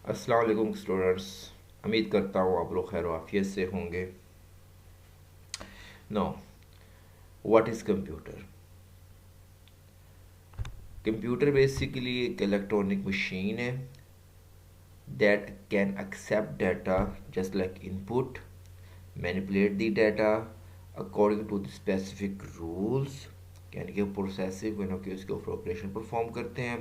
अस्सलाम वालेकुम स्टूडेंट्स। उम्मीद करता हूँ आप लोग खैर आफियत से होंगे। No, what is computer? Computer basically एक इलेक्ट्रॉनिक मशीन है that can accept data just like input, manipulate the data according to the specific rules, यानी कि प्रोसेसिंग यानी कि उसके ऊपर ऑपरेशन परफॉर्म करते हैं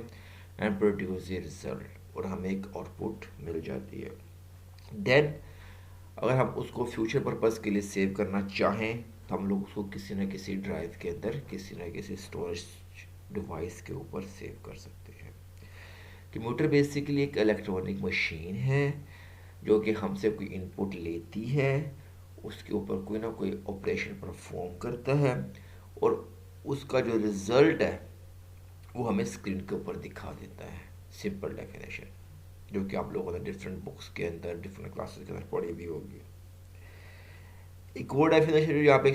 एंड प्रोड्यूस द रिजल्ट, और हमें एक आउटपुट मिल जाती है। देन अगर हम उसको फ्यूचर पर्पज़ के लिए सेव करना चाहें तो हम लोग उसको किसी न किसी ड्राइव के अंदर किसी न किसी स्टोरेज डिवाइस के ऊपर सेव कर सकते हैं। कंप्यूटर बेसिकली एक इलेक्ट्रॉनिक मशीन है जो कि हमसे कोई इनपुट लेती है, उसके ऊपर कोई ना कोई ऑपरेशन परफॉर्म करता है और उसका जो रिज़ल्ट है वो हमें स्क्रीन के ऊपर दिखा देता है। सिंपल डेफिनेशन, जो कि आप लोगों ने डिफरेंट बुक्स के अंदर डिफरेंट क्लासेस के अंदर पढ़ी भी होगी। एक और डेफिनेशन जो यहाँ पे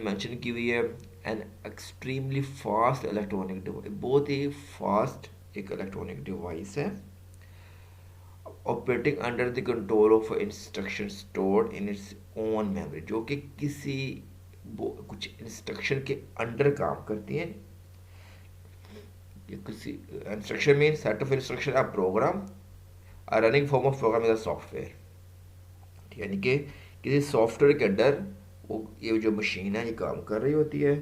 मेंशन की हुई है, an extremely fast electronic device, बहुत ही फास्ट एक इलेक्ट्रॉनिक डिवाइस है operating under the control of instruction stored in its own memory, जो कि किसी कुछ इंस्ट्रक्शन के अंडर काम करती है। किसी instruction mean set of instruction a program, a running form of program is a software, यानी कि किसी सॉफ्टवेयर के अंदर वो ये जो मशीन है ये काम कर रही होती है,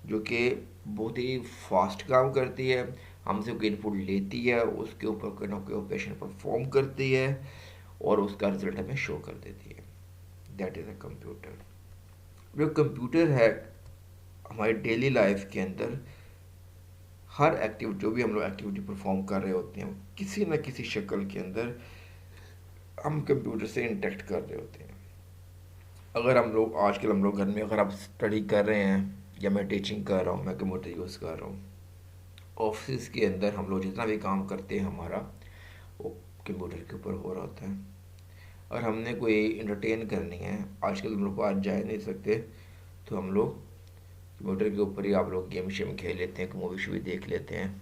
जो कि बहुत ही फास्ट काम करती है, हमसे कोई इनपुट लेती है, उसके ऊपर कोई ना कोई ऑपरेशन परफॉर्म करती है और उसका रिजल्ट हमें शो कर देती है। That is a computer. जो कंप्यूटर है हमारी डेली लाइफ के अंदर हर एक्टिविटी, जो भी हम लोग एक्टिविटी परफॉर्म कर रहे होते हैं, किसी न किसी शक्ल के अंदर हम कंप्यूटर से इंटरेक्ट कर रहे होते हैं। अगर हम लोग आजकल हम लोग घर में अगर आप स्टडी कर रहे हैं या मैं टीचिंग कर रहा हूँ, मैं कंप्यूटर यूज़ कर रहा हूँ, ऑफिस के अंदर हम लोग जितना भी काम करते हैं हमारा वो कंप्यूटर के ऊपर हो रहा होता है। और हमने कोई इंटरटेन करनी है, आजकल हम लोग बाहर जा नहीं सकते, तो हम लोग कंप्यूटर के ऊपर ही आप लोग गेम शेम खेल लेते हैं, मूवी शूवी देख लेते हैं।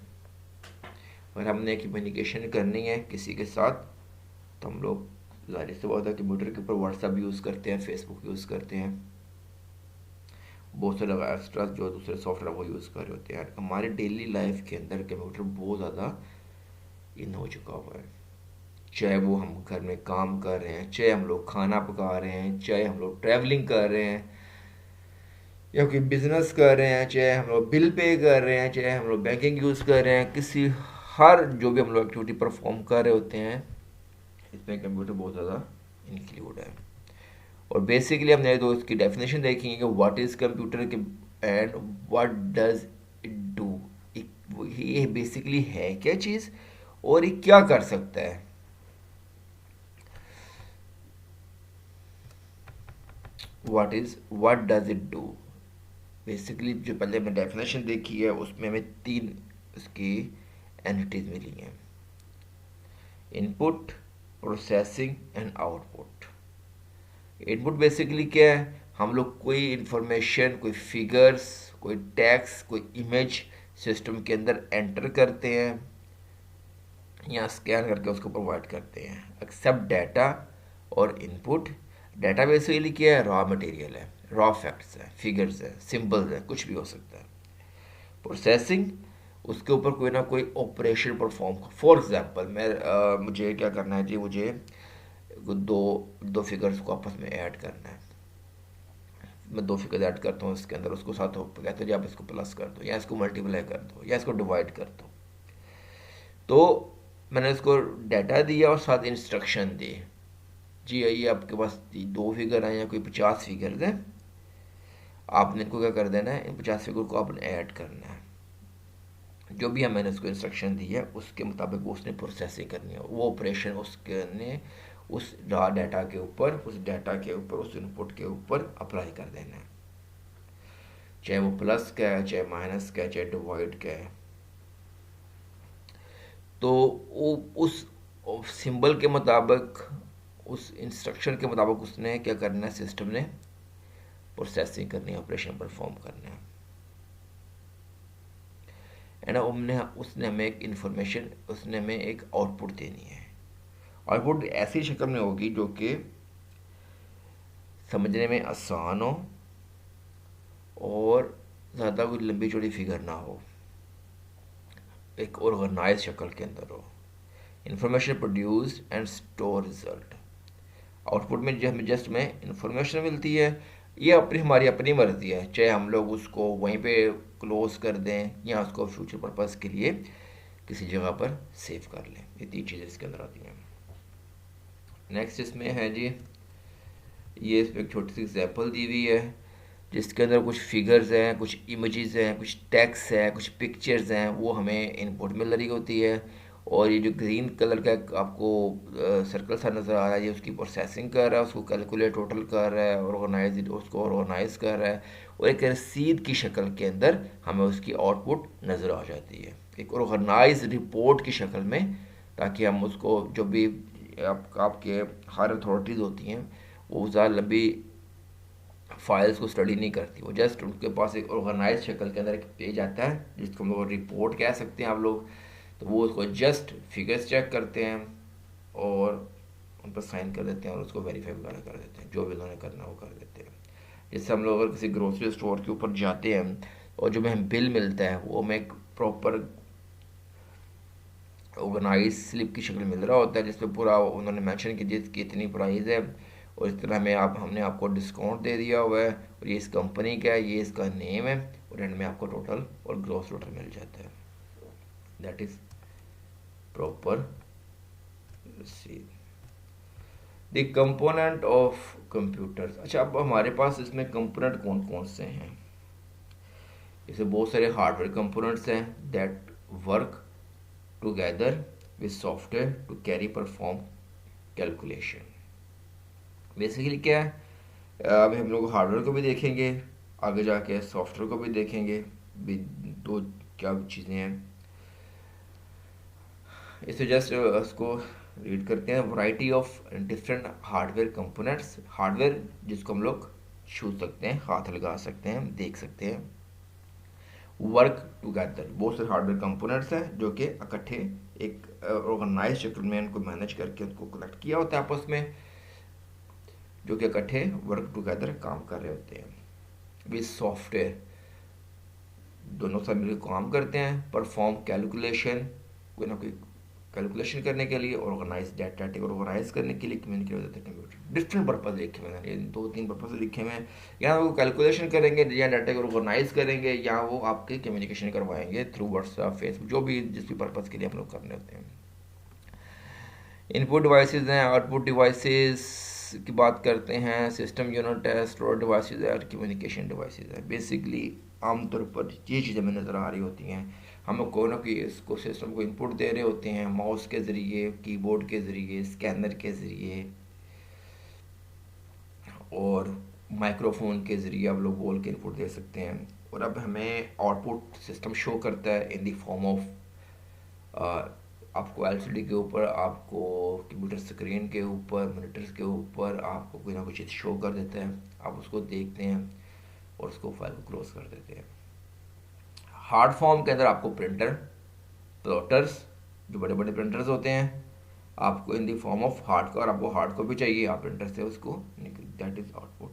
और हमने कम्युनिकेशन करनी है किसी के साथ तो हम लोग ज़ाहिर सी बात है कंप्यूटर के ऊपर व्हाट्सएप यूज़ करते हैं, फेसबुक यूज़ करते हैं, बहुत सारे एक्स्ट्रा जो दूसरे सॉफ्टवेयर वो यूज़ कर रहे होते हैं। हमारे डेली लाइफ के अंदर कंप्यूटर बहुत ज़्यादा इन हो चुका हुआ है, चाहे वो हम घर में काम कर रहे हैं, चाहे हम लोग खाना पका रहे हैं, चाहे हम लोग ट्रैवलिंग कर रहे हैं या कोई बिजनेस कर रहे हैं, चाहे हम लोग बिल पे कर रहे हैं, चाहे हम लोग बैंकिंग यूज़ कर रहे हैं, किसी हर जो भी हम लोग एक्टिविटी परफॉर्म कर रहे होते हैं इसमें कंप्यूटर बहुत ज़्यादा इंक्लूड है। और बेसिकली हमने तो इसकी डेफिनेशन देखेंगे कि what is computer and what does it do. ये बेसिकली है क्या चीज़ और ये क्या कर सकता है। What does it do, basically जो पहले हमने डेफिनेशन देखी है उसमें हमें तीन इसकी एंटिटीज मिली हैं, input, processing and output. Input basically क्या है, हम लोग कोई इंफॉर्मेशन, कोई फिगर्स, कोई टेक्स्ट, कोई इमेज सिस्टम के अंदर एंटर करते हैं या स्कैन करके उसको प्रोवाइड करते हैं। एक्सेप्ट डाटा और इनपुट, डाटा बेसिकली क्या है, रॉ मटेरियल है, रॉ फैक्ट्स है, फिगर्स है, सिंबल्स है, कुछ भी हो सकता है। प्रोसेसिंग, उसके ऊपर कोई ना कोई ऑपरेशन परफॉर्म, फॉर एग्जांपल मुझे क्या करना है जी, मुझे दो दो फिगर्स को आपस में ऐड करना है, मैं दो फिगर ऐड करता हूँ इसके अंदर, उसको साथ कहते हैं जी आप इसको प्लस कर दो या इसको मल्टीप्लाई कर दो या इसको डिवाइड कर दो। तो मैंने इसको डाटा दिया और साथ इंस्ट्रक्शन दी, जी ये आपके पास दो फिगर हैं या कोई 50 फिगर हैं, आपने इनको क्या कर देना है, इन 50 फिगर को आपने ऐड करना है। जो भी मैंने उसको इंस्ट्रक्शन दी है उसके मुताबिक वो उसने प्रोसेसिंग करनी है, वो ऑपरेशन उसके ने उस रॉ डाटा के ऊपर, उस डाटा के ऊपर, उस इनपुट के ऊपर अप्लाई कर देना है, चाहे वो प्लस का है, चाहे माइनस का है, चाहे डिवाइड का है। तो वो उस सिंबल के मुताबिक, उस इंस्ट्रक्शन के मुताबिक उसने क्या करना है, सिस्टम ने प्रोसेसिंग करनी है, ऑपरेशन परफॉर्म करना है ना। उसने हमें एक इंफॉर्मेशन, उसने हमें एक आउटपुट देनी है आउटपुट ऐसी शक्ल में होगी जो कि समझने में आसान हो और ज़्यादा कोई लंबी चौड़ी फिगर ना हो, एक ऑर्गेनाइज शक्ल के अंदर हो। Information produce and store result. Output में जो हमें जस्ट में इंफॉर्मेशन मिलती है, ये अपनी हमारी अपनी मर्जी है, चाहे हम लोग उसको वहीं पे क्लोज कर दें या उसको फ्यूचर पर्पज़ के लिए किसी जगह पर सेव कर लें। ये तीन चीज़ें इसके अंदर आती हैं। नेक्स्ट इसमें है जी, ये इसमें एक छोटी सी एग्जांपल दी हुई है जिसके अंदर कुछ फिगर्स हैं, कुछ इमेजेस हैं, कुछ टेक्स्ट है, कुछ पिक्चर्स हैं, वो हमें इनपुट मिल रही होती है। और ये जो ग्रीन कलर का आपको सर्कल सा नज़र आ रहा है, ये उसकी प्रोसेसिंग कर रहा है, उसको कैलकुलेट टोटल कर रहा है, ऑर्गेनाइज उसको ऑर्गेनाइज कर रहा है, और एक रसीद की शक्ल के अंदर हमें उसकी आउटपुट नज़र आ जाती है, एक ऑर्गेनाइज रिपोर्ट की शक्ल में, ताकि हम उसको जो भी आपके हर अथॉरिटीज़ होती हैं वो ज़्यादा लंबी फाइल्स को स्टडी नहीं करती, वो जस्ट उनके पास एक ऑर्गेनाइज शक्ल के अंदर एक पेज आता है जिसको हम लोग रिपोर्ट कह सकते हैं आप लोग। तो वो उसको जस्ट फिगर्स चेक करते हैं और उन पर साइन कर देते हैं और उसको वेरीफाई वगैरह कर देते हैं, जो भी उन्होंने करना वो कर देते हैं। जैसे हम लोग अगर किसी ग्रोसरी स्टोर के ऊपर जाते हैं और जो हमें बिल मिलता है वो हमें एक प्रॉपर ऑर्गेनाइज स्लिप की शक्ल मिल रहा होता है जिसमें पूरा उन्होंने मेंशन की जिसकी इतनी प्राइस है और इस तरह हमने आपको डिस्काउंट दे दिया हुआ है और ये इस कंपनी का है, ये इसका नेम है, और एंड में आपको टोटल और ग्रॉस टोटल मिल जाता है। That is proper see the component of computers. अच्छा, अब हमारे पास इसमें कंपोनेंट कौन कौन से हैं? इसमें बहुत सारे हार्डवेयर कंपोनेंट्स हैं that work together with software to carry perform calculation. Basically क्या है, अभी हम लोग हार्डवेयर को भी देखेंगे, आगे जाके सॉफ्टवेयर को भी देखेंगे, भी दो क्या चीज़ें हैं। इसे जस्ट उसको रीड करते हैं। Variety of different hardware components, hardware जिसको हम लोग छू सकते हैं, हाथ लगा सकते हैं, देख सकते हैं। वर्क टुगेदर, बहुत सारे हार्डवेयर कंपोनेंट्स हैं जो कि इकट्ठे एक ऑर्गेनाइज शक्ल में उनको मैनेज करके उनको कनेक्ट किया होता है आपस में, जो कि इकट्ठे वर्क टुगेदर काम कर रहे होते हैं। विद सॉफ्टवेयर, दोनों सब मिलकर काम करते हैं। परफॉर्म कैलकुलेशन, कोई ना कोई कैलकुलेशन करने के लिए, ऑर्गेनाइज डाटा को ऑर्गेनाइज करने के लिए कम्युनिकेट होते हैं कंप्यूटर। डिफरेंट पर्पज लिखे हुए हैं, दो तीन पर्पज लिखे हुए हैं। या वो कैलकुलेशन करेंगे या डाटा को ऑर्गेनाइज करेंगे या वो आपके कम्युनिकेशन करवाएंगे थ्रू व्हाट्सएप, फेसबुक, जो भी जिस भी पर्पज़ के लिए हम लोग करने होते हैं। इनपुट डिवाइसेस हैं, आउटपुट डिवाइसेस की बात करते हैं। सिस्टम यूनिट है, स्टोरेज डिवाइसेस है और कम्युनिकेशन डिवाइसेस है। बेसिकली आमतौर पर ये चीज़ें हमें नज़र आ रही होती हैं। हम कोई ना कोई इसको सिस्टम को इनपुट दे रहे होते हैं, माउस के ज़रिए, कीबोर्ड के ज़रिए, स्कैनर के ज़रिए और माइक्रोफोन के ज़रिए आप लोग बोल के इनपुट दे सकते हैं। और अब हमें आउटपुट सिस्टम शो करता है इन द फॉर्म ऑफ आपको एलसीडी के ऊपर, आपको कंप्यूटर स्क्रीन के ऊपर, मॉनिटर्स के ऊपर आपको कोई ना कोई चीज़ शो कर देता है। आप उसको देखते हैं और उसको फाइल को क्लोज कर देते हैं। हार्ड फॉर्म के अंदर आपको प्रिंटर, प्लॉटर्स, जो बड़े बड़े प्रिंटर्स होते हैं, आपको इन द फॉर्म ऑफ हार्ड और आपको हार्ड कॉपी चाहिए, आप प्रिंटर से उसको निकल, दैट इज आउटपुट।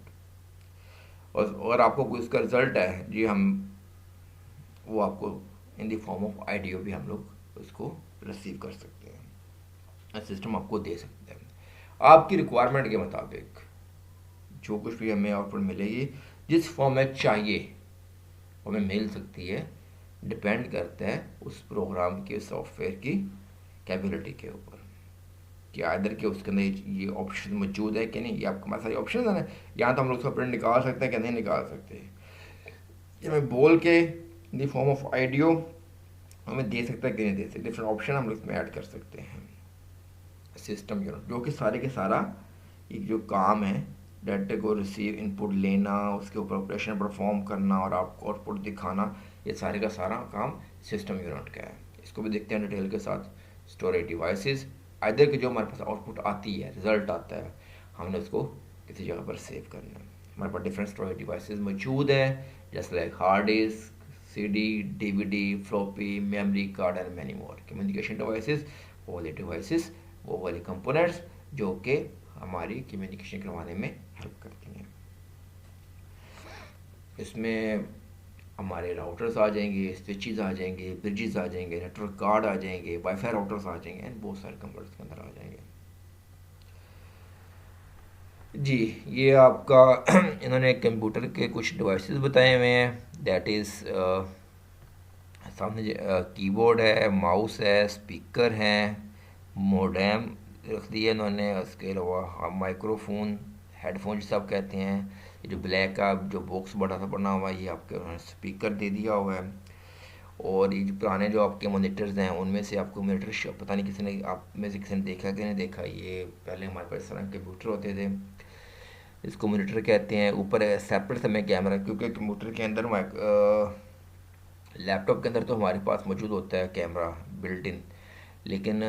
और आपको कोई उसका रिजल्ट है जी, हम वो आपको इन द फॉर्म ऑफ आईडियो भी हम लोग उसको रिसीव कर सकते हैं, सिस्टम आपको दे सकते हैं। आपकी रिक्वायरमेंट के मुताबिक जो कुछ भी हमें आउटपुट मिलेगी, जिस फॉर्म में चाहिए हमें मिल सकती है, डिपेंड करता है उस प्रोग्राम के सॉफ्टवेयर की कैपेबिलिटी के ऊपर कि इधर के उसके अंदर ये ऑप्शन मौजूद है कि नहीं। ये आपके पास सारे ऑप्शन है ना, यहाँ तो हम लोग उसका प्रिंट निकाल सकते हैं कि नहीं निकाल सकते, ये मैं बोल के इन द फॉर्म ऑफ आइडियो हमें दे सकता है कि नहीं दे सकते। डिफरेंट ऑप्शन हम लोग इसमें ऐड कर सकते हैं। सिस्टम यूनिट, जो कि सारे के सारा एक जो काम है, डाटा को रिसीव, इनपुट लेना, उसके ऊपर ऑपरेशन परफॉर्म करना और आपको आउटपुट दिखाना, ये सारे का सारा काम सिस्टम यूनिट का है। इसको भी देखते हैं डिटेल के साथ। स्टोरेज डिवाइसेस, इधर की जो हमारे पास आउटपुट आती है, रिजल्ट आता है, हमने उसको किसी जगह पर सेव करना है। हमारे पास डिफरेंट स्टोरेज डिवाइसेस मौजूद है, जैसे like hard disk, CD, DVD, floppy, memory card and many more. Communication devices, वो वाले डिवाइसेस वो वाली कंपोनेंट्स जो कि हमारी कम्युनिकेशन करवाने में हेल्प करती हैं। इसमें हमारे राउटर्स आ जाएंगे, स्विचेस आ जाएंगे, ब्रिजेस आ जाएंगे, नेटवर्क कार्ड आ जाएंगे, वाईफाई राउटर्स आ जाएंगे एंड बहुत सारे कंप्यूटर्स के अंदर आ जाएंगे। जी, ये आपका इन्होंने कंप्यूटर के कुछ डिवाइसेस बताए हुए हैं। दैट इज़ सामने कीबोर्ड है, माउस है, स्पीकर हैं, मोडेम रख दिया इन्होंने, उसके अलावा माइक्रोफोन, हेडफोन जिसे आप कहते हैं। ये जो ब्लैक का जो बॉक्स बड़ा सा बना हुआ है ये आपके उन्होंने स्पीकर दे दिया हुआ है। और ये जो पुराने जो आपके मोनीटर्स हैं उनमें से आपको मोनीटर पता नहीं किसी ने आप में से किसी ने देखा कि नहीं देखा, ये पहले हमारे पास इस तरह के कंप्यूटर होते थे, इसको मोनीटर कहते हैं। ऊपर सेपरेट समय कैमरा, क्योंकि कंप्यूटर के अंदर लैपटॉप के अंदर तो हमारे पास मौजूद होता है कैमरा बिल्ट इन, लेकिन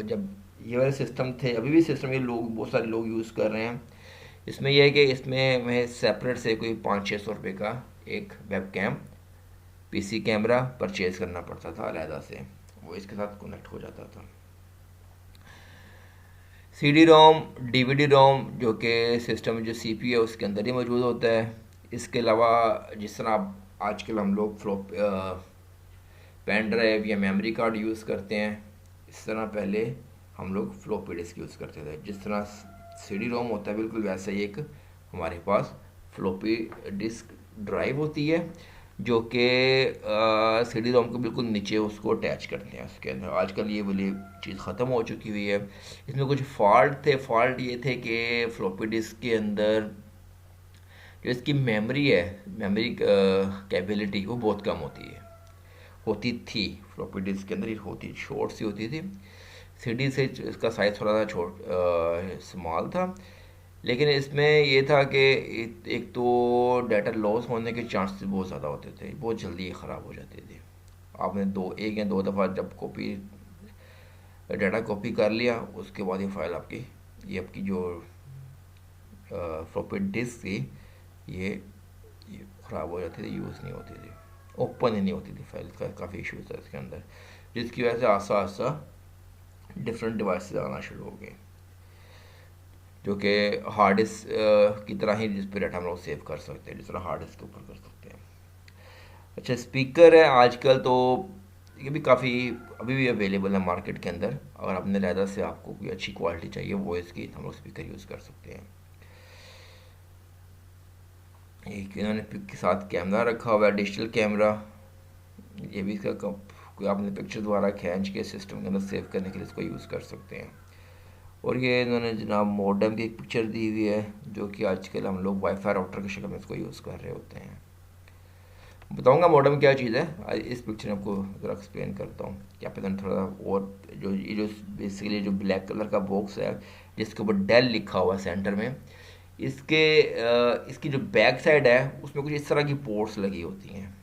जब ये वाले सिस्टम थे, अभी भी सिस्टम ये लोग बहुत सारे लोग यूज़ कर रहे हैं, इसमें यह है कि इसमें मैं सेपरेट से कोई 500-600 रुपये का एक web cam PC camera purchase करना पड़ता था अलहदा से, वो इसके साथ कनेक्ट हो जाता था। सीडी रोम, डीवीडी रोम जो कि सिस्टम में जो सीपीयू है उसके अंदर ही मौजूद होता है। इसके अलावा जिस तरह आप आजकल हम लोग पेन ड्राइव या मेमोरी कार्ड यूज़ करते हैं, इस तरह पहले हम लोग फ्लॉपी डिस्क यूज़ करते थे। जिस तरह सीडी रोम होता है बिल्कुल वैसा ही एक हमारे पास फ्लॉपी डिस्क ड्राइव होती है जो कि सीडी रोम के बिल्कुल नीचे उसको अटैच करते हैं उसके अंदर। आजकल ये वाली चीज़ ख़त्म हो चुकी हुई है। इसमें कुछ फॉल्ट थे, फॉल्ट ये थे कि फ्लॉपी डिस्क के अंदर जो इसकी मेमोरी है, मेमोरी कैपेबिलिटी वो बहुत कम होती थी। फ्लॉपी डिस्क के अंदर ये होती शॉर्ट सी होती थी, सीडी से इसका साइज़ थोड़ा सा स्मॉल था। लेकिन इसमें ये था कि एक तो डाटा लॉस होने के चांसेस बहुत ज़्यादा होते थे, बहुत जल्दी ये ख़राब हो जाते थे। आपने एक या दो दफ़ा जब डाटा कॉपी कर लिया उसके बाद ये आपकी जो फ्लॉपी डिस्क थी ये ख़राब हो जाती थी, यूज़ नहीं होती थी, ओपन ही नहीं होती थी फाइल का। काफ़ी इशूज़ था इसके अंदर, जिसकी वजह से आस्ता आस्ता डिफरेंट डिवाइसेस आना शुरू हो गए जो कि हार्ड डिस्क की तरह ही, जिस पर डाटा हम लोग सेव कर सकते हैं, जिस तरह हार्ड डिस्क के ऊपर कर सकते हैं। अच्छा, स्पीकर है आजकल तो ये भी काफ़ी अभी भी अवेलेबल है मार्केट के अंदर। अगर आपने लहदा से आपको कोई अच्छी क्वालिटी चाहिए वॉइस की, हम लोग स्पीकर यूज़ कर सकते हैं। एक इन्होंने पिक के साथ कैमरा रखा हुआ है, डिजिटल कैमरा। ये भी इसका कोई आपने पिक्चर द्वारा खींच के सिस्टम के अंदर सेव करने के लिए इसको यूज़ कर सकते हैं। और ये इन्होंने जनाब मॉडेम की एक पिक्चर दी हुई है जो कि आजकल हम लोग वाईफाई राउटर की शक्ल में इसको यूज़ कर रहे होते हैं। बताऊंगा मॉडेम क्या चीज़ है, इस पिक्चर में आपको ज़रा एक्सप्लेन करता हूँ। क्या पता थोड़ा और जो बेसिकली जो ब्लैक कलर का बॉक्स है जिसके ऊपर डेल लिखा हुआ है सेंटर में, इसकी जो बैक साइड है उसमें कुछ इस तरह की पोर्ट्स लगी होती हैं।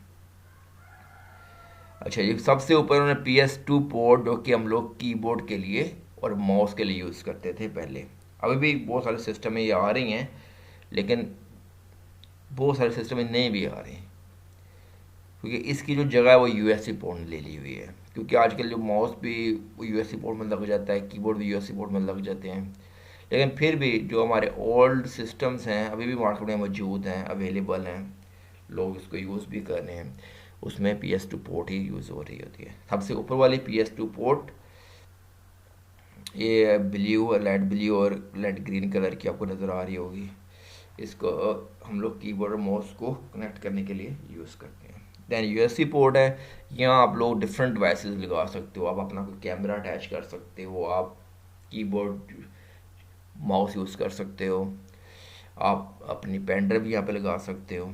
अच्छा, ये सबसे ऊपर उन्होंने PS2 पोर्ट जो कि हम लोग कीबोर्ड के लिए और माउस के लिए यूज़ करते थे पहले। अभी भी बहुत सारे सिस्टम में ये आ रही हैं, लेकिन बहुत सारे सिस्टम में नहीं भी आ रही हैं क्योंकि इसकी जो जगह है वो USB पोर्ट ने ले ली हुई है। क्योंकि आजकल जो माउस भी USB पोर्ट में लग जाता है, कीबोर्ड भी USB पोर्ट में लग जाते हैं। लेकिन फिर भी जो हमारे ओल्ड सिस्टम्स हैं अभी भी मार्केट में मौजूद हैं, अवेलेबल हैं, लोग इसको यूज़ भी कर रहे हैं, उसमें PS2 पोर्ट ही यूज़ हो रही होती है। सबसे ऊपर वाली PS2 पोर्ट ये लाइट ब्लू और लाइट ग्रीन कलर की आपको नज़र आ रही होगी। इसको हम लोग कीबोर्ड और माउस को कनेक्ट करने के लिए यूज़ करते हैं। दैन USB पोर्ट है, यहाँ आप लोग डिफरेंट डिवाइसेस लगा सकते हो। आप अपना कोई कैमरा अटैच कर सकते हो, आप कीबोर्ड माउस यूज़ कर सकते हो, आप अपनी पेन ड्राइव यहाँ पे लगा सकते हो।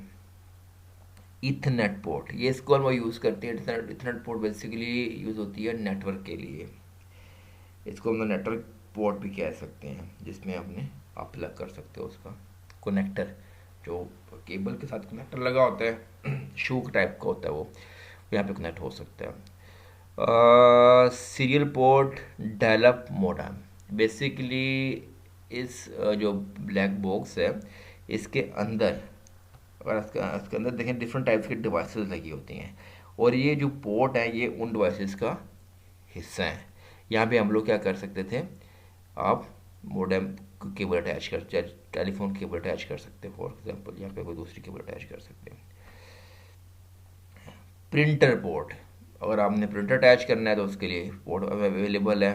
ईथरनेट पोर्ट, ये इसको हम यूज़ करते हैं। ईथरनेट पोर्ट बेसिकली यूज़ होती है नेटवर्क के लिए। इसको हम नेटवर्क पोर्ट भी कह सकते हैं, जिसमें आप प्लग कर सकते हो उसका कनेक्टर, जो केबल के साथ कनेक्टर लगा होता है, शूक टाइप का होता है, वो यहाँ पे कनेक्ट हो सकता है। Serial port, dial-up modem, basically इस जो ब्लैक बॉक्स है इसके अंदर, अगर इसके अंदर देखें डिफरेंट टाइप्स की डिवाइसेस लगी होती हैं और ये जो पोर्ट है ये उन डिवाइसेस का हिस्सा है। यहाँ पे हम लोग क्या कर सकते थे, आप मोडेम केबल अटैच कर, टेलीफोन केबल अटैच कर सकते हैं। फॉर एग्जांपल यहाँ पे कोई दूसरी केबल अटैच कर सकते हैं। प्रिंटर पोर्ट, अगर आपने प्रिंटर अटैच करना है तो उसके लिए पोर्ट अवेलेबल है।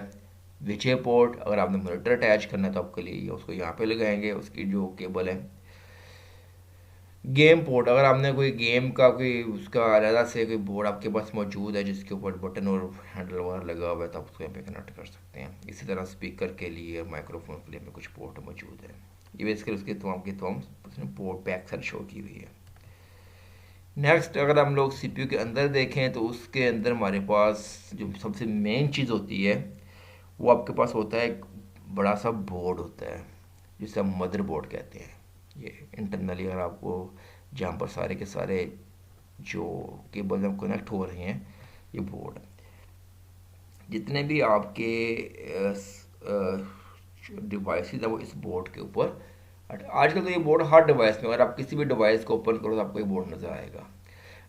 विचे पोर्ट, अगर आपने मॉनिटर अटैच करना है तो आपके लिए उसको यहाँ पे लगाएंगे उसकी जो केबल है। गेम पोर्ट, अगर आपने कोई गेम का कोई उसका अलग से कोई बोर्ड आपके पास मौजूद है जिसके ऊपर बटन और हैंडल वगैरह लगा हुआ है तो आप उसको यहाँ पे कनेक्ट कर सकते हैं। इसी तरह स्पीकर के लिए, माइक्रोफोन के लिए में कुछ पोर्ट मौजूद है। ये बेसिकली उसके तमाम उसने पोर्ट पे अक्सर शो की हुई है। नेक्स्ट, अगर हम लोग सीपीयू के अंदर देखें तो उसके अंदर हमारे पास जो सबसे मेन चीज़ होती है वो आपके पास होता है, एक बड़ा सा बोर्ड होता है जिसे हम मदर बोर्ड कहते हैं। ये इंटरनली अगर आपको, जहाँ पर सारे के सारे जो केबल में कनेक्ट हो रहे हैं, ये बोर्ड है। जितने भी आपके डिवाइसेस है वो इस बोर्ड के ऊपर। आजकल तो ये बोर्ड हर डिवाइस में, अगर आप किसी भी डिवाइस को ओपन करो तो आपको ये बोर्ड नज़र आएगा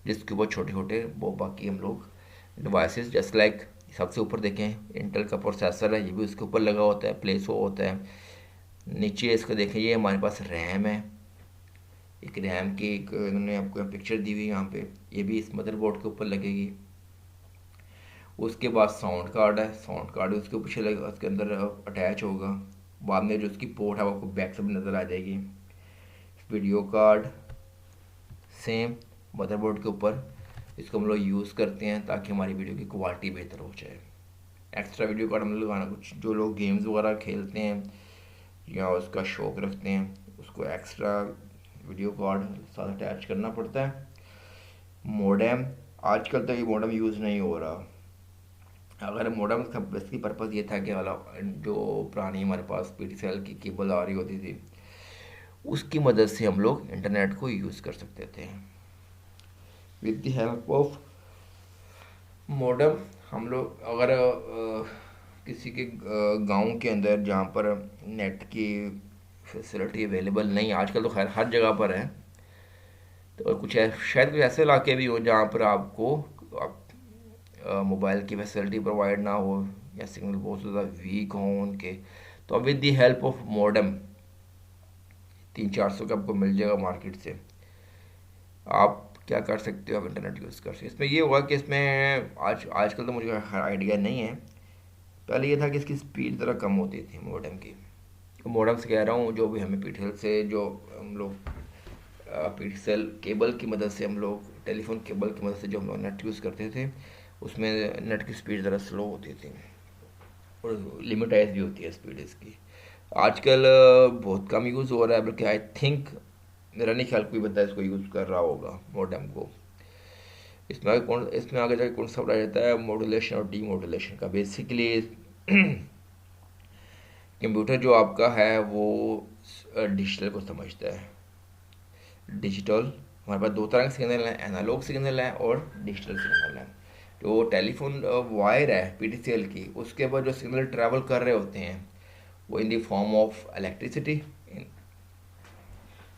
जिसके ऊपर छोटे छोटे वो बाकी हम लोग डिवाइसेस, जस्ट लाइक सबसे ऊपर देखें इंटेल का प्रोसेसर है, ये भी उसके ऊपर लगा होता है, प्लेस हो होता है। नीचे इसको देखें, ये हमारे पास रैम है, एक रैम की एक इन्होंने आपको पिक्चर दी हुई यहाँ पे, ये भी इस मदरबोर्ड के ऊपर लगेगी। उसके बाद साउंड कार्ड है, साउंड कार्ड उसके पीछे लगा, उसके अंदर अटैच होगा। बाद में जो उसकी पोर्ट है वो आपको बैक से भी नज़र आ जाएगी। वीडियो कार्ड सेम मदरबोर्ड के ऊपर, इसको हम लोग यूज़ करते हैं ताकि हमारी वीडियो की क्वालिटी बेहतर हो जाए। एक्स्ट्रा वीडियो कार्ड हम लोग लगाना, कुछ जो लोग गेम्स वगैरह खेलते हैं या उसका शौक रखते हैं उसको एक्स्ट्रा वीडियो कार्ड साथ अटैच करना पड़ता है। मोडेम, आजकल तो ये मोडेम यूज़ नहीं हो रहा। अगर मोडेम का बेसिक पर्पज़ ये था कि वाला जो पुरानी हमारे पास पीटीसीएल की केबल आ रही होती थी उसकी मदद से हम लोग इंटरनेट को यूज़ कर सकते थे। With the help of modem हम लोग अगर किसी के गांव के अंदर जहाँ पर नेट की फैसिलिटी अवेलेबल नहीं, आजकल तो खैर हर जगह पर है, तो और कुछ शायद कुछ ऐसे इलाके भी हो जहाँ पर आपको मोबाइल की फैसिलिटी प्रोवाइड ना हो या सिग्नल बहुत ज़्यादा वीक हो उनके, तो with the help of modem 300-400 का आपको मिल जाएगा मार्केट से, आप क्या कर सकते हो, आप इंटरनेट यूज़ कर सकते हो। इसमें ये होगा कि इसमें आजकल तो मुझे आइडिया नहीं है, पहले ये था कि इसकी स्पीड ज़रा कम होती थी मॉडम की। मॉडम से कह रहा हूँ जो भी हमें पीटीएल से, जो हम लोग पीटीएल केबल की मदद से, हम लोग टेलीफोन केबल की मदद से जो हम लोग नेट यूज़ करते थे उसमें नेट की स्पीड ज़रा स्लो होती थी और लिमिटाइज भी होती है स्पीड इसकी। आजकल बहुत कम यूज़ हो रहा है, बल्कि आई थिंक मेरा नहीं ख्याल कोई बंदा इसको यूज़ कर रहा होगा मॉडेम को। इसमें आगे जाके कॉन्सेप्ट आ जाता है मॉड्यूलेशन और डी मॉड्यूलेशन का। बेसिकली कंप्यूटर जो आपका है वो डिजिटल को समझता है। डिजिटल हमारे पास दो तरह के सिग्नल हैं, एनालॉग सिग्नल है और डिजिटल सिग्नल है। जो टेलीफोन वायर है पीटीसीएल की, उसके ऊपर जो सिग्नल ट्रैवल कर रहे होते हैं वो in the form of electricity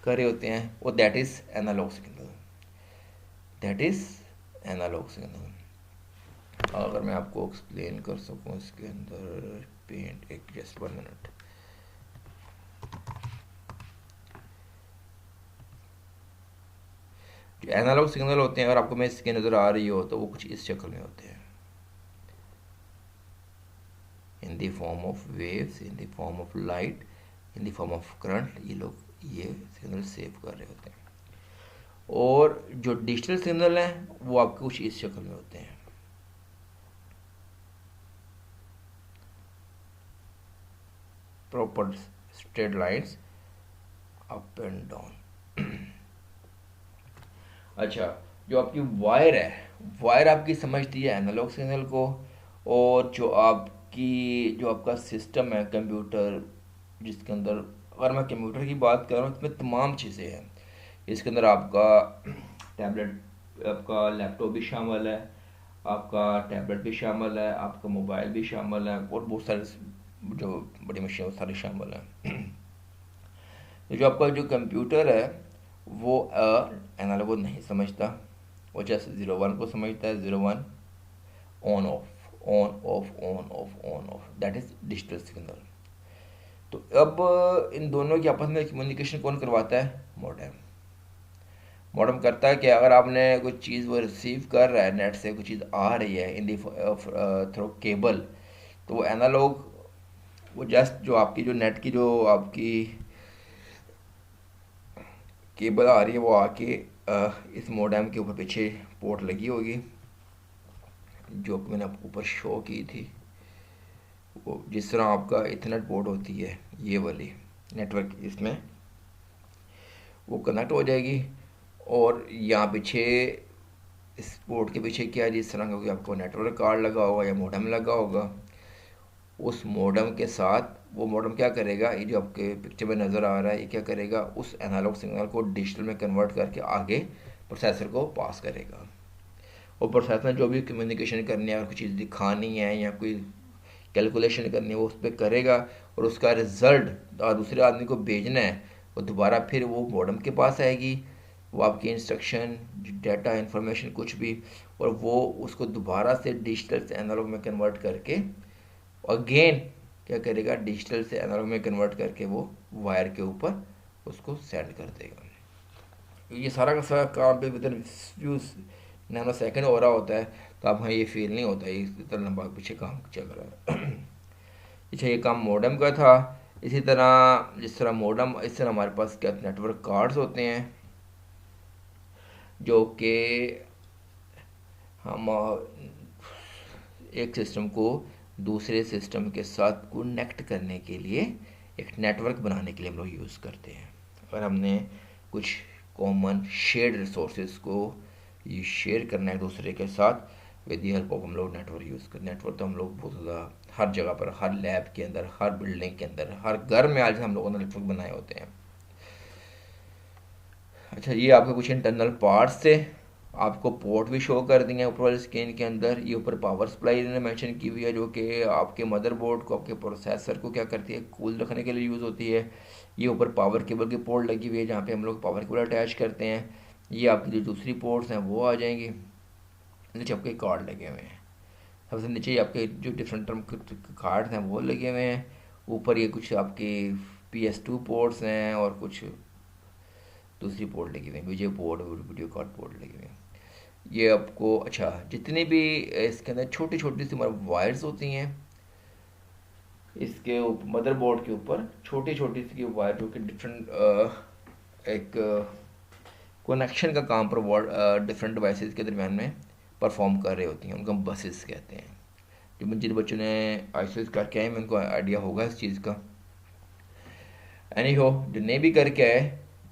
कर रहे होते हैं, वो that is analog signal, that is analog signal. अगर मैं आपको एक्सप्लेन कर सकूं इसके अंदर पेंट, एक जस्ट 1 मिनट। जो एनालॉग सिग्नल होते हैं, अगर आपको मैं इसके नज़र आ रही हो तो वो कुछ इस शक्ल में होते हैं, इन the form of waves, in the form of light, in the form of current. ये लोग ये सिग्नल सेव कर रहे होते हैं। और जो डिजिटल सिग्नल हैं वो आपके कुछ इस शक्ल में होते हैं, proper straight lines up and down. अच्छा, जो आपकी वायर है, वायर आपकी समझती है एनालॉग सिग्नल को, और जो आपका सिस्टम है कंप्यूटर, जिसके अंदर अगर मैं कंप्यूटर की बात कर रहा हूँ इसमें तमाम चीज़ें हैं। इसके अंदर आपका टैबलेट, आपका लैपटॉप भी शामिल है, आपका टैबलेट भी शामिल है, आपका मोबाइल भी शामिल है, और बहुत सारे जो बड़ी मशीन वो सारे शामिल हैं। जो आपका जो कंप्यूटर है वो एनालॉग नहीं समझता, वो जैसे 0-1 को समझता है, 0-1 on off, on off, that is digital signal. तो अब इन दोनों की आपस में कम्युनिकेशन कौन करवाता है? मॉडेम। मॉडेम करता है कि अगर आपने कोई चीज़ वो रिसीव कर रहा है नेट से, कोई चीज़ आ रही है इन दी थ्रू केबल, तो वो एनालॉग, वो जस्ट जो आपकी जो नेट की जो आपकी केबल आ रही है वो आके इस मॉडेम के ऊपर पीछे पोर्ट लगी होगी, जो कि मैंने आपको ऊपर शो की थी। वो जिस तरह आपका इथरनेट पोर्ट होती है ये वाली नेटवर्क, इसमें वो कनेक्ट हो जाएगी। और यहाँ पीछे इस पोर्ट के पीछे क्या है, जिस तरह का आपको नेटवर्क कार्ड लगा होगा या मॉडेम लगा होगा, उस मॉडेम के साथ वो मॉडेम क्या करेगा, ये जो आपके पिक्चर में नज़र आ रहा है, ये क्या करेगा, उस एनालॉग सिग्नल को डिजिटल में कन्वर्ट करके आगे प्रोसेसर को पास करेगा। और प्रोसेसर जो भी कम्युनिकेशन करनी है, अगर कोई चीज़ दिखानी है या कोई कैलकुलेशन करनी है, वो उस पर करेगा। और उसका रिज़ल्ट दूसरे आदमी को भेजना है, वो दोबारा फिर वो मॉडेम के पास आएगी, वो आपकी इंस्ट्रक्शन, डाटा, इंफॉर्मेशन कुछ भी, और वो उसको दोबारा से डिजिटल से एनालॉग में कन्वर्ट करके अगेन क्या करेगा, डिजिटल से एनालॉग में कन्वर्ट करके वो वायर के ऊपर उसको सेंड कर देगा। ये सारा का सारा काम पे with in few nano second हो रहा होता है, तो आप, हाँ, ये फील नहीं होता है इतना लंबा पीछे काम चल रहा है। अच्छा, ये काम मॉडेम का था। इसी तरह जिस तरह मॉडेम, इस तरह हमारे पास क्या नेटवर्क कार्ड्स होते हैं, जो कि हम एक सिस्टम को दूसरे सिस्टम के साथ कनेक्ट करने के लिए, एक नेटवर्क बनाने के लिए हम लोग यूज़ करते हैं। अगर हमने कुछ कॉमन शेयर्ड रिसोर्सेज को ये शेयर करना है दूसरे के साथ, विद दी हेल्प ऑफ हम लोग नेटवर्क यूज़ कर। नेटवर्क तो हम लोग बहुत ज़्यादा हर जगह पर, हर लैब के अंदर, हर बिल्डिंग के अंदर, हर घर में आज हम लोगों ने नेटवर्क बनाए होते हैं। अच्छा, ये आपके कुछ इंटरनल पार्ट्स थे। आपको पोर्ट भी शो कर दिए हैं ऊपर वाले स्क्रीन के अंदर। ये ऊपर पावर सप्लाई इन्होंने मेंशन की हुई है, जो कि आपके मदरबोर्ड को, आपके प्रोसेसर को क्या करती है, कूल रखने के लिए यूज़ होती है। ये ऊपर पावर केबल की पोर्ट लगी हुई है, जहाँ पे हम लोग पावर केबल अटैच करते हैं। ये आपकी जो दूसरी पोर्ट्स हैं वो आ जाएंगी। नीचे आपके कार्ड लगे हुए हैं, सबसे नीचे आपके जो डिफरेंट टर्म कार्ड हैं वो लगे हुए हैं। ऊपर ये कुछ आपके PS2 पोर्ट्स हैं और कुछ दूसरी पोर्ट लगी हुई है, video port, video card port लगी हुई है। ये आपको, अच्छा, जितनी भी इसके अंदर छोटी छोटी सी वायर्स होती हैं, इसके मदरबोर्ड के ऊपर छोटी छोटी सी वायर, जो कि डिफरेंट एक कनेक्शन का काम पर डिफरेंट डिवाइसेस के दरमियान में परफॉर्म कर रही होती हैं, उनको हम बसेस कहते हैं। जो जिन बच्चों ने आईसीएस करके आए, उनको आइडिया होगा इस चीज़ का। एनी हो, जो नहीं भी करके आए,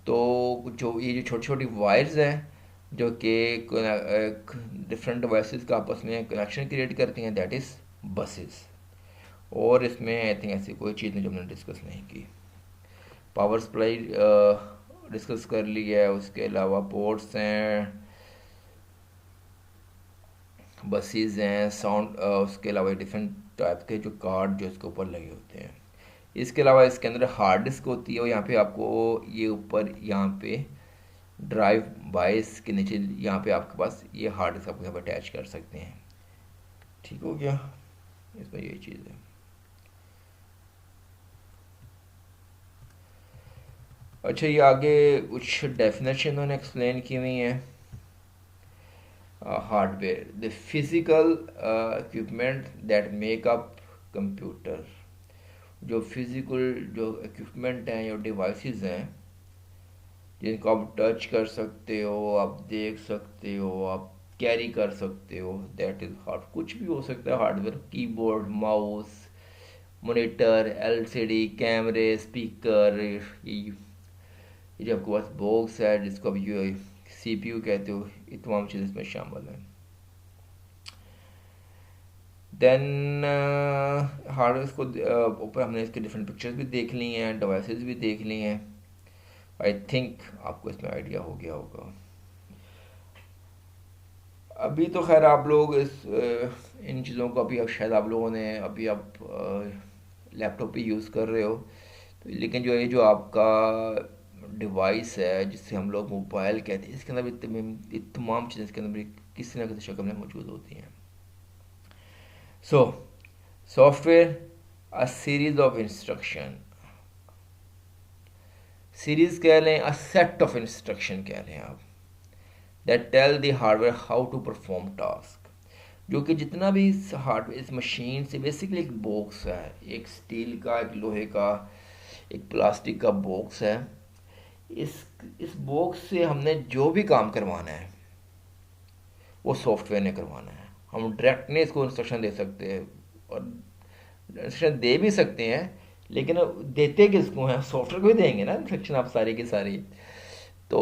तो जो ये जो छोटी छोटी वायर्स हैं, जो कि डिफरेंट डिवाइसेस का आपस में कनेक्शन क्रिएट करती हैं, दैट इज़ बसेस। और इसमें आई थिंक ऐसी कोई चीज़ नहीं जो हमने डिस्कस नहीं की। पावर सप्लाई डिस्कस कर ली है, उसके अलावा पोर्ट्स हैं, बसेस हैं, साउंड, उसके अलावा डिफरेंट टाइप के जो कार्ड जो इसके ऊपर लगे होते हैं। इसके अलावा इसके अंदर हार्ड डिस्क होती है, और यहाँ पे आपको ये ऊपर यहाँ पे ड्राइव बाइस के नीचे यहाँ पे आपके पास ये हार्ड डिस्क आप यहाँ पर अटैच कर सकते हैं। ठीक हो गया, इसमें यही चीज़ है। अच्छा, ये आगे कुछ डेफिनेशन उन्होंने एक्सप्लेन की हुई है। Hardware, the physical equipment that make up computer. जो फिजिकल जो इक्विपमेंट हैं या डिवाइसेस हैं, जिनको आप टच कर सकते हो, आप देख सकते हो, आप कैरी कर सकते हो, दैट इज़ हार्ड। कुछ भी हो सकता है hardware, keyboard, mouse, monitor, LCD, कैमरे, स्पीकर, ये जो आपके पास बॉक्स है जिसको आप ये CPU कहते हो, ये तमाम चीज़ें इसमें शामिल हैं। देन हार्डवेयर इसको ऊपर हमने इसके डिफरेंट पिक्चर्स भी देख ली हैं, डिवाइसेस भी देख ली हैं। आई थिंक आपको इसमें आइडिया हो गया होगा। अभी तो खैर आप लोग इन चीज़ों को अभी शायद आप लोगों ने अभी आप लैपटॉप पे यूज़ कर रहे हो, तो लेकिन जो ये जो आपका डिवाइस है जिससे हम लोग मोबाइल कहते हैं, इसके अंदर भी तमाम चीज़ें इसके अंदर भी किसी न किसी शक्ल में मौजूद होती हैं। So software a series of instruction, series कह लें, अ सेट ऑफ इंस्ट्रक्शन कह लें आप, that tell the hardware how to perform task. जो कि जितना भी इस हार्डवेयर, इस मशीन से बेसिकली एक बॉक्स है, एक स्टील का, एक लोहे का, एक प्लास्टिक का बॉक्स है। इस बॉक्स से हमने जो भी काम करवाना है वो सॉफ्टवेयर ने करवाना है। हम डायरेक्ट नहीं इसको इंस्ट्रक्शन दे सकते हैं, और इंस्ट्रक्शन दे भी सकते हैं, लेकिन देते किसको हैं, सॉफ्टवेयर को ही देंगे ना इंस्ट्रक्शन आप सारी की सारी। तो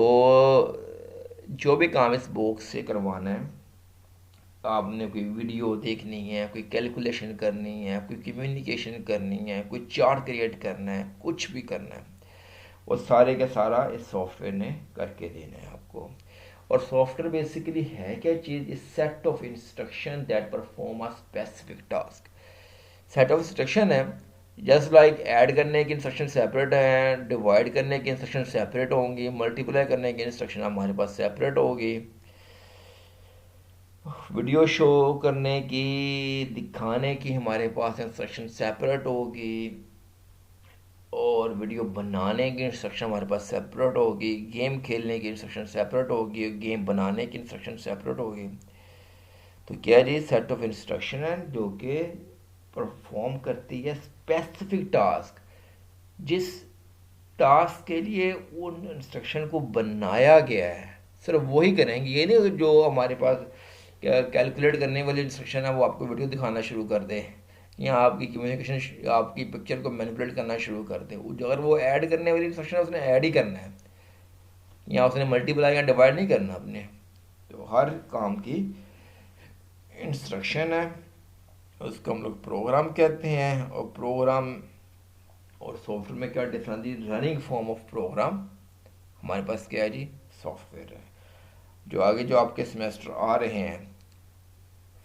जो भी काम इस बॉक्स से करवाना है, आपने कोई वीडियो देखनी है, कोई कैलकुलेशन करनी है, कोई कम्युनिकेशन करनी है, कोई चार्ट क्रिएट करना है, कुछ भी करना है, वो सारे का सारा इस सॉफ्टवेयर ने करके देना है आपको। और सॉफ्टवेयर बेसिकली है क्या चीज़, इस set of instruction that perform a specific task. Set of instruction है, जस्ट लाइक ऐड करने की इंस्ट्रक्शन सेपरेट है, डिवाइड करने की इंस्ट्रक्शन सेपरेट होंगी, मल्टीप्लाई करने की इंस्ट्रक्शन हमारे पास सेपरेट होगी, वीडियो शो करने की, दिखाने की हमारे पास इंस्ट्रक्शन सेपरेट होगी, और वीडियो बनाने की इंस्ट्रक्शन हमारे पास सेपरेट होगी, गेम खेलने की इंस्ट्रक्शन सेपरेट होगी, गेम बनाने की इंस्ट्रक्शन सेपरेट होगी। तो क्या जी, सेट ऑफ इंस्ट्रक्शन है जो कि परफॉर्म करती है स्पेसिफिक टास्क, जिस टास्क के लिए उन इंस्ट्रक्शन को बनाया गया है सिर्फ वही करेंगे। ये नहीं जो हमारे पास कैलकुलेट करने वाली इंस्ट्रक्शन है वो आपको वीडियो दिखाना शुरू कर दे, या आपकी कम्युनिकेशन, आपकी पिक्चर को मैनिपुलेट करना शुरू कर दे। अगर वो ऐड करने वाली इंस्ट्रक्शन है उसने ऐड ही करना है, या उसने मल्टीप्लाई या डिवाइड नहीं करना अपने। तो हर काम की इंस्ट्रक्शन है, उसको हम लोग प्रोग्राम कहते हैं। और प्रोग्राम और सॉफ्टवेयर में क्या डिफरेंस है, रनिंग फॉर्म ऑफ प्रोग्राम हमारे पास क्या है जी, सॉफ्टवेयर है। जो आगे जो आपके सेमेस्टर आ रहे हैं,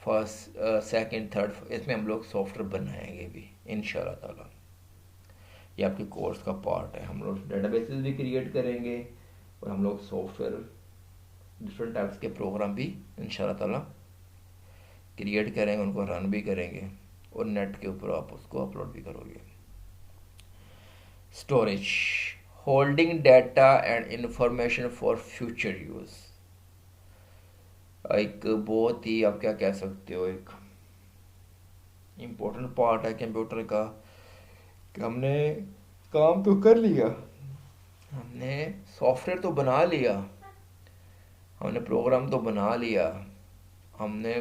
फर्स्ट सेकंड थर्ड, इसमें हम लोग सॉफ्टवेयर बनाएंगे भी इंशाल्लाह ताला। ये आपके कोर्स का पार्ट है। हम लोग डेटाबेसेस भी क्रिएट करेंगे, और हम लोग सॉफ्टवेयर डिफरेंट टाइप्स के प्रोग्राम भी इंशाल्लाह ताला क्रिएट करेंगे, उनको रन भी करेंगे, और नेट के ऊपर आप उसको अपलोड भी करोगे। Storage, holding data and information for future use. एक बहुत ही, आप क्या कह सकते हो, एक इम्पोर्टेंट पार्ट है कंप्यूटर का, कि हमने काम तो कर लिया, हमने सॉफ्टवेयर तो बना लिया, हमने प्रोग्राम तो बना लिया, हमने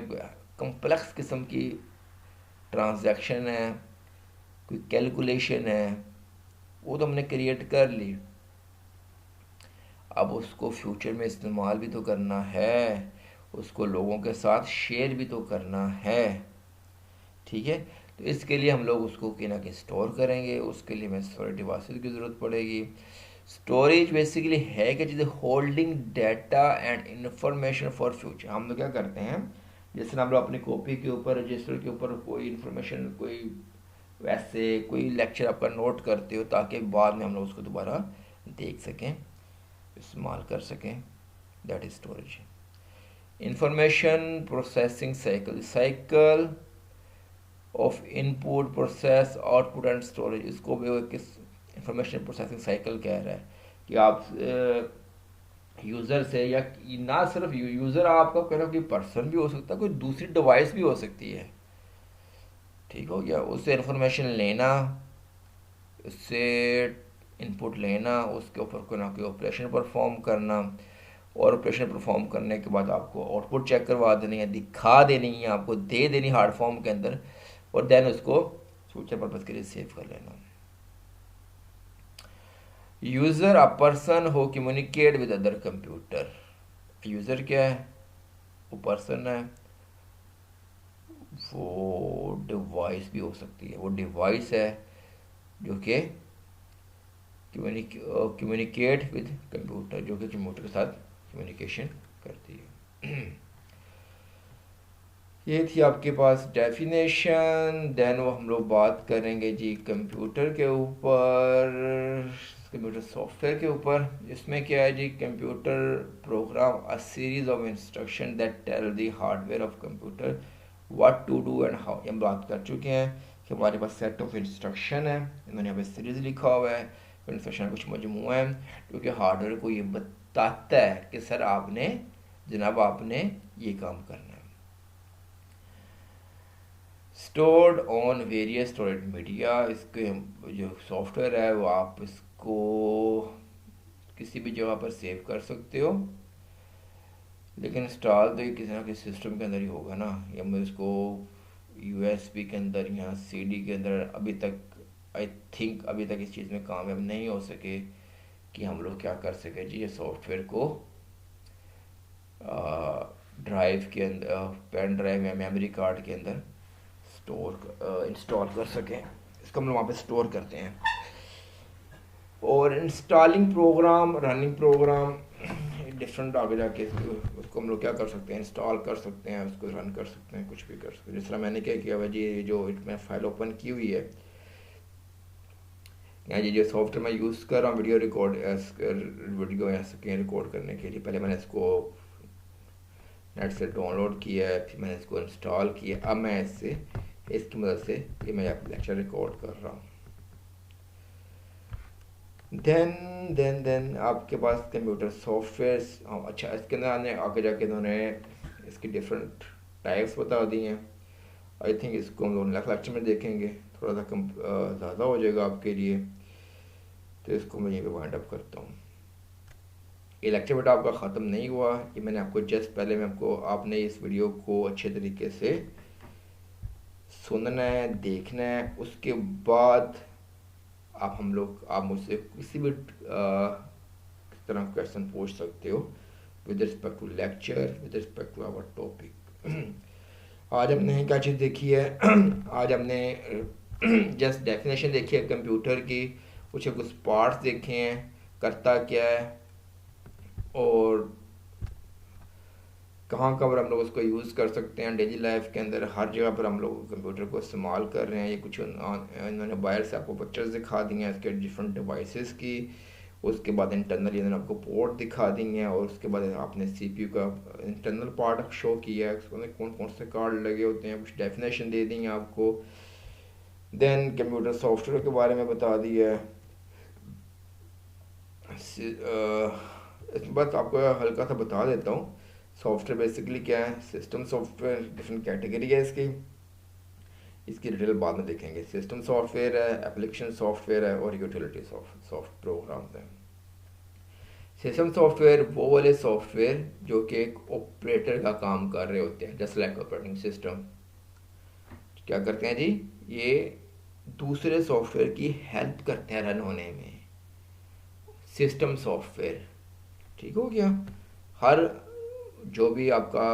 कम्प्लेक्स किस्म की ट्रांजैक्शन है, कोई कैलकुलेशन है, वो तो हमने क्रिएट कर ली। अब उसको फ्यूचर में इस्तेमाल भी तो करना है, उसको लोगों के साथ शेयर भी तो करना है, ठीक है। तो इसके लिए हम लोग उसको कहीं ना कहीं स्टोर करेंगे, उसके लिए हमें स्टोरेज डिवाइसेस की ज़रूरत पड़ेगी। स्टोरेज बेसिकली है कि जैसे holding data and information for future. हम लोग क्या करते हैं, जैसे हम लोग अपनी कॉपी के ऊपर, रजिस्टर के ऊपर कोई इन्फॉर्मेशन, कोई वैसे कोई लेक्चर आपका नोट करते हो, ताकि बाद में हम लोग उसको दोबारा देख सकें, इस्तेमाल कर सकें, that is storage. Information processing cycle, cycle of input, process, output and storage, इसको भी किस इंफॉर्मेशन प्रोसेसिंग साइकिल कह रहा है कि आप यूज़र से, या ना सिर्फ यूज़र, आपका कह रहे हो कि पर्सन भी हो सकता है, कोई दूसरी डिवाइस भी हो सकती है, ठीक हो गया। उससे इंफॉर्मेशन लेना, उससे इनपुट लेना, उसके ऊपर कोई ना कोई ऑपरेशन परफॉर्म करना, और ऑपरेशन परफॉर्म करने के बाद आपको आउटपुट चेक करवा देनी है, दिखा देनी है, आपको दे देनी हार्ड फॉर्म के अंदर, और देन उसको फ्यूचर पर्पज़ के लिए सेव कर लेना। यूज़र अ पर्सन हो communicate with other computer. User क्या है, वो पर्सन है, वो डिवाइस भी हो सकती है, वो डिवाइस है जो कि कम्युनिकेट विद कंप्यूटर, जो कि कंप्यूटर के साथ कम्युनिकेशन करती है। ये थी आपके पास डेफिनेशन। देन वो हम लोग बात करेंगे जी कंप्यूटर के ऊपर, कंप्यूटर सॉफ्टवेयर के ऊपर। इसमें क्या है जी, computer program a series of instruction that tell the hardware of computer what to do and how, हम बात कर चुके हैं कि हमारे पास सेट ऑफ इंस्ट्रक्शन है, इन्होंने यहाँ पे सीरीज लिखा हुआ है, तो इंस्ट्रक्शन कुछ मजमूआ है जो कि हार्डवेयर को ये बताता है कि सर आपने जनाब आपने ये काम करना है। Stored on various storage media, इसके जो सॉफ्टवेयर है वो आप इसको किसी भी जगह पर सेव कर सकते हो, लेकिन इंस्टॉल तो ये किसी ना किसी सिस्टम के अंदर ही होगा ना, या मैं इसको यूएसबी के अंदर या सीडी के अंदर अभी तक आई थिंक अभी तक इस चीज़ में कामयाब नहीं हो सके कि हम लोग क्या कर सके जी, ये सॉफ्टवेयर को ड्राइव के अंदर, पेन ड्राइव या मेमोरी कार्ड के अंदर इंस्टॉल कर सकें। इसको हम लोग वहाँ पे स्टोर करते हैं। और installing program, running program different, आगे जाके उसको हम लोग क्या कर सकते हैं, इंस्टॉल कर सकते हैं, उसको रन कर सकते हैं, कुछ भी कर सकते हैं। जिस तरह मैंने क्या किया हुआ जी, जो मैं फाइल ओपन की हुई है यहाँ, ये जो सॉफ्टवेयर मैं यूज़ कर रहा हूँ वीडियो या स्क्रीन रिकॉर्ड करने के लिए, पहले मैंने इसको नेट से डाउनलोड किया है, फिर मैंने इसको इंस्टॉल किया। अब मैं इसकी मदद से ये मैं लेक्चर रिकॉर्ड कर रहा हूँ। देन आपके पास कंप्यूटर सॉफ्टवेयर, अच्छा इसके अंदर आगे जाके इन्होंने इसकी डिफरेंट टाइप्स बता दी हैं। आई थिंक इसको हम लोग नेक्स्ट लेक्चर में देखेंगे, थोड़ा सा कम ज़्यादा हो जाएगा आपके लिए, तो इसको मैं यहीं पे वाइंड अप करता हूँ। ये लेक्चर बेटा आपका ख़त्म नहीं हुआ, ये मैंने आपको जस्ट पहले मैं आपको, आपने इस वीडियो को अच्छे तरीके से सुनना है, देखना है, उसके बाद आप मुझसे किसी भी तरह क्वेश्चन पूछ सकते हो with respect to lecture, with respect to our topic. आज हमने क्या चीज़ देखी है आज हमने जस्ट डेफिनेशन देखी है कंप्यूटर की, कुछ पार्ट्स देखे हैं, करता क्या है और कहाँ कहाँ हम लोग उसको यूज़ कर सकते हैं डेली लाइफ के अंदर, हर जगह पर हम लोग कंप्यूटर को इस्तेमाल कर रहे हैं। ये कुछ इन्होंने बाहर से आपको पिक्चर्स दिखा दी हैं इसके डिफरेंट डिवाइसेस की, उसके बाद इंटरनली इन्होंने आपको पोर्ट दिखा दी हैं, और उसके बाद आपने सीपीयू का इंटरनल पार्ट शो किया है, उसमें कौन कौन से कार्ड लगे होते हैं, कुछ डेफिनेशन दे दी हैं आपको। देन कंप्यूटर सॉफ्टवेयर के बारे में बता दिया है। बस आपको हल्का सा बता देता हूँ, सॉफ्टवेयर बेसिकली क्या है, सिस्टम सॉफ्टवेयर डिफरेंट कैटेगरी है इसकी डिटेल बाद में देखेंगे। सिस्टम सॉफ्टवेयर है, एप्लीकेशन सॉफ्टवेयर है और यूटिलिटी सॉफ्ट प्रोग्राम्स हैं। सिस्टम सॉफ्टवेयर वो वाले सॉफ्टवेयर जो कि एक ऑपरेटर का काम कर रहे होते हैं, जस्ट लाइक ऑपरेटिंग सिस्टम। क्या करते हैं जी, ये दूसरे सॉफ्टवेयर की हेल्प करते हैं रन होने में, सिस्टम सॉफ्टवेयर। ठीक हो गया। हर जो भी आपका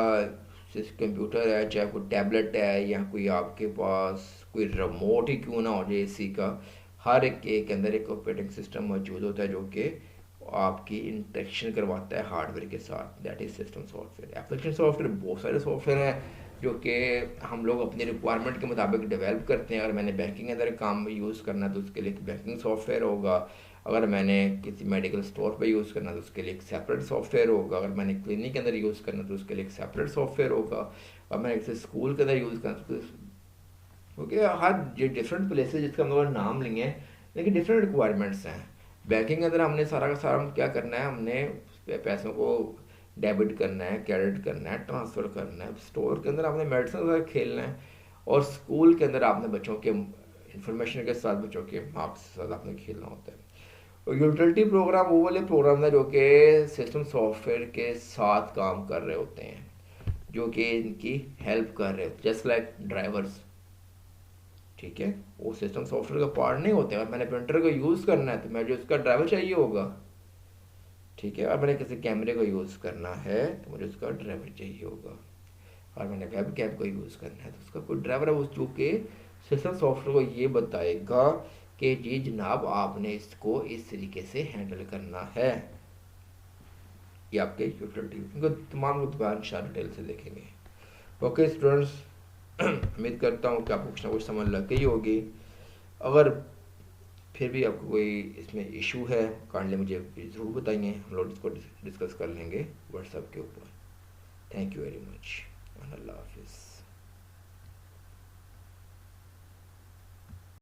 कंप्यूटर है, चाहे कोई टैबलेट है या कोई आपके पास कोई रिमोट ही क्यों ना हो जाए एसी का, हर एक के अंदर एक ऑपरेटिंग सिस्टम मौजूद होता है जो कि आपकी इंटरेक्शन करवाता है हार्डवेयर के साथ, that is system software. Application software बहुत सारे सॉफ्टवेयर हैं जो कि हम लोग अपनी रिक्वायरमेंट के मुताबिक डेवलप करते हैं। अगर मैंने बैंकिंग के अंदर काम यूज़ करना है तो उसके लिए बैंकिंग सॉफ्टवेयर होगा, अगर मैंने किसी मेडिकल स्टोर पे यूज़ करना है तो उसके लिए एक सेपरेट सॉफ्टवेयर होगा, अगर मैंने क्लिनिक के अंदर यूज़ करना है तो उसके लिए एक सेपरेट सॉफ्टवेयर होगा, और मैंने किसी स्कूल के अंदर यूज़ करना तो क्योंकि हर जो डिफरेंट प्लेसेस जिसका हम लोग नाम लेंगे लेकिन डिफरेंट रिक्वायरमेंट्स हैं। बैंकिंग के अंदर हमने सारा का सारा क्या करना है, हमने पैसों को डेबिट करना है, क्रेडिट करना है, ट्रांसफ़र करना है। स्टोर के अंदर आपने मेडिसिन वगैरह खेलना है, और स्कूल के अंदर आपने बच्चों के इंफॉर्मेशन के साथ, बच्चों के मार्क्स के साथ आपने खेलना होता है। और यूटिलिटी प्रोग्राम वो वाले प्रोग्राम है जो कि सिस्टम सॉफ्टवेयर के साथ काम कर रहे होते हैं, जो कि इनकी हेल्प कर रहे होते हैं, जस्ट लाइक ड्राइवर्स। ठीक है, वो सिस्टम सॉफ्टवेयर का पार्ट नहीं होते। अगर मैंने प्रिंटर को यूज़ करना है तो मुझे उसका ड्राइवर चाहिए होगा। ठीक है, और मैंने किसी कैमरे को यूज़ करना है तो मुझे उसका ड्राइवर चाहिए होगा, और मैंने वेब कैम को यूज़ करना है तो उसका कोई ड्राइवर है, जो कि सिस्टम सॉफ्टवेयर को ये बताएगा कि जी जनाब आपने इसको इस तरीके से हैंडल करना है। ये आपके यूटिलिटी इनको तमाम को डिटेल से देखेंगे। ओके स्टूडेंट्स, उम्मीद करता हूँ कि आपको कुछ ना कुछ समझ लग गई होगी। अगर फिर भी आपको कोई इसमें इशू है काइंडली मुझे ज़रूर बताइए, हम लोग इसको डिस्कस कर लेंगे व्हाट्सएप के ऊपर। थैंक यू वेरी मच, अल्लाह हाफिज़।